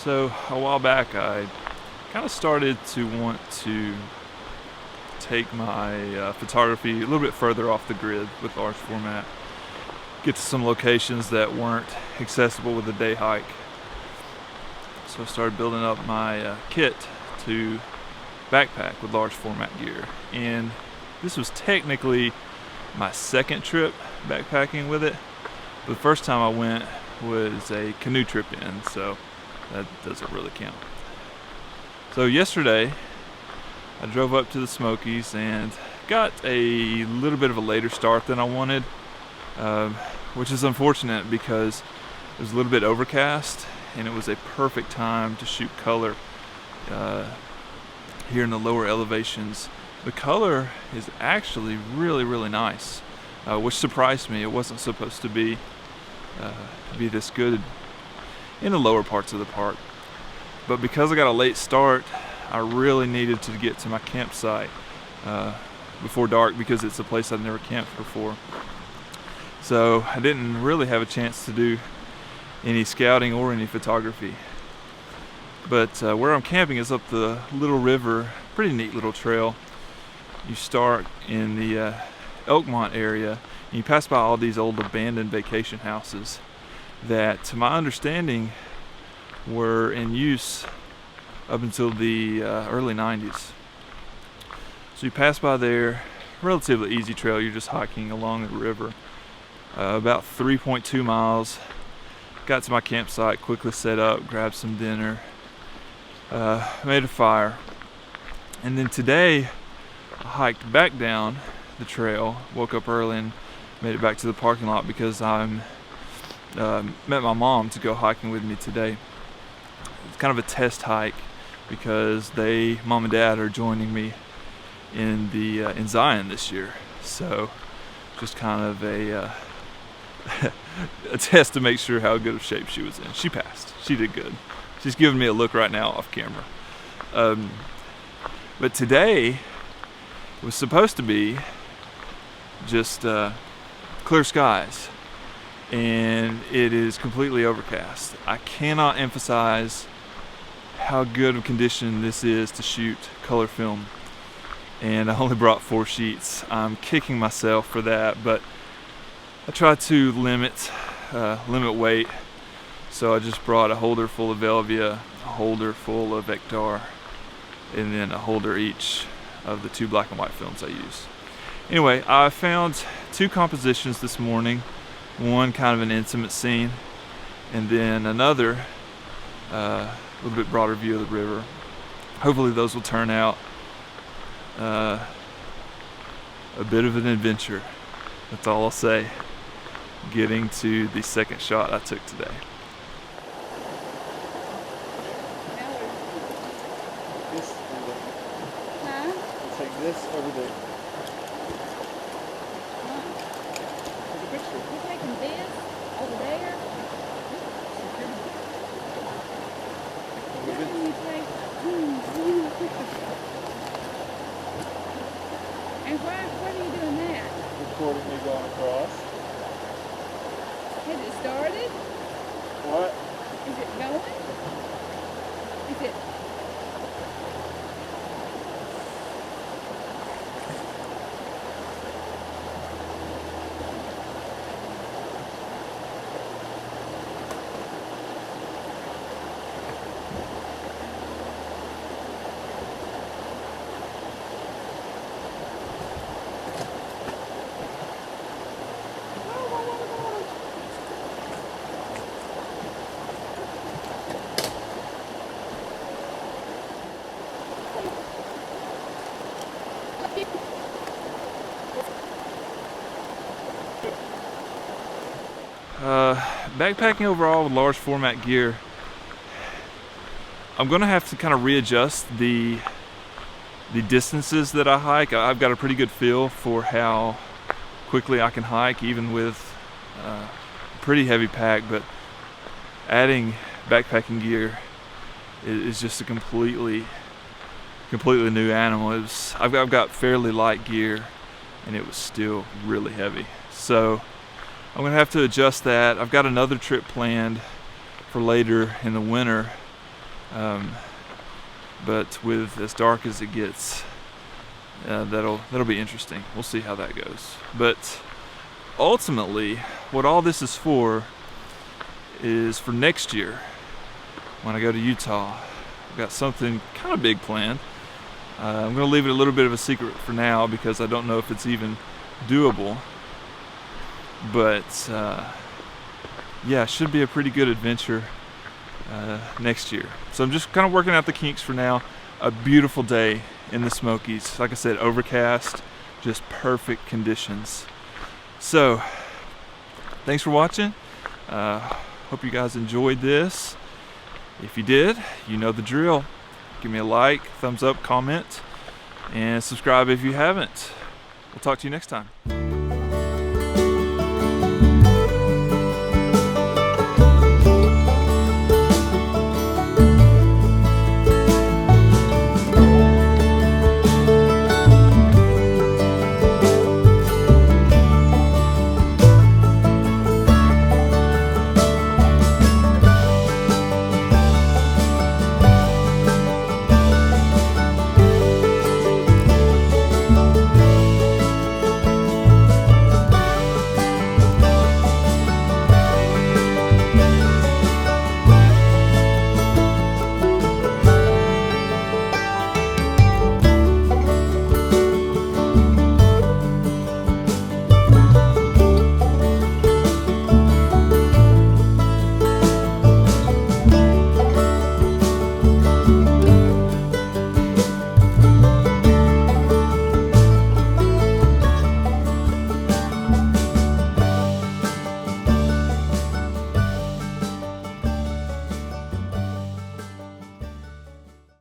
So a while back I kind of started to want to take my photography a little bit further off the grid with large format, get to some locations that weren't accessible with a day hike. So I started building up my kit to backpack with large format gear, and this was technically my second trip backpacking with it. But the first time I went was a canoe trip in, so that doesn't really count. So yesterday I drove up to the Smokies and got a little bit of a later start than I wanted, which is unfortunate because it was a little bit overcast and it was a perfect time to shoot color here in the lower elevations. The color is actually really nice, which surprised me. It wasn't supposed to be this good in the lower parts of the park, but because I got a late start, I really needed to get to my campsite before dark because it's a place I've never camped before. So I didn't really have a chance to do any scouting or any photography. But where I'm camping is up the little river, pretty neat little trail. You start in the Elkmont area and you pass by all these old abandoned vacation houses that, to my understanding, were in use up until the early 90s. So you pass by there, relatively easy trail, you're just hiking along the river. About 3.2 miles. Got to my campsite, quickly set up, grabbed some dinner, made a fire. And then today I hiked back down the trail, woke up early and made it back to the parking lot because met my mom to go hiking with me today. It's kind of a test hike because mom and dad are joining me in Zion this year. So just kind of a test to make sure how good of shape she was in. She passed. She did good. She's giving me a look right now off camera. But today was supposed to be just clear skies, and it is completely overcast. I cannot emphasize how good of condition this is to shoot color film, and I only brought 4 sheets. I'm kicking myself for that, but I try to limit weight, so I just brought a holder full of Velvia, a holder full of Vectar, and then a holder each of the 2 black and white films I use. Anyway, I found 2 compositions this morning, one kind of an intimate scene, and then another a little bit broader view of the river. Hopefully those will turn out a bit of an adventure. That's all I'll say, getting to the second shot I took today. Take this over there. Take a picture. You're taking this over there? Why don't you take... And why are you doing that? Recording me going across. Has it started? What? Is it going? Is it... Backpacking overall with large format gear, I'm gonna have to kind of readjust the distances that I hike. I've got a pretty good feel for how quickly I can hike even with a pretty heavy pack, but adding backpacking gear is just a completely new animal. I've got fairly light gear and it was still really heavy. So I'm gonna have to adjust that. I've got another trip planned for later in the winter But with as dark as it gets, that'll be interesting. We'll see how that goes. But ultimately, what all this is for next year when I go to Utah. I've got something kind of big planned. I'm going to leave it a little bit of a secret for now because I don't know if it's even doable. But yeah, it should be a pretty good adventure next year. So I'm just kind of working out the kinks for now. A beautiful day in the Smokies. Like I said, overcast, just perfect conditions. So thanks for watching. Hope you guys enjoyed this. If you did, you know the drill. Give me a like, thumbs up, comment, and subscribe if you haven't. We'll talk to you next time.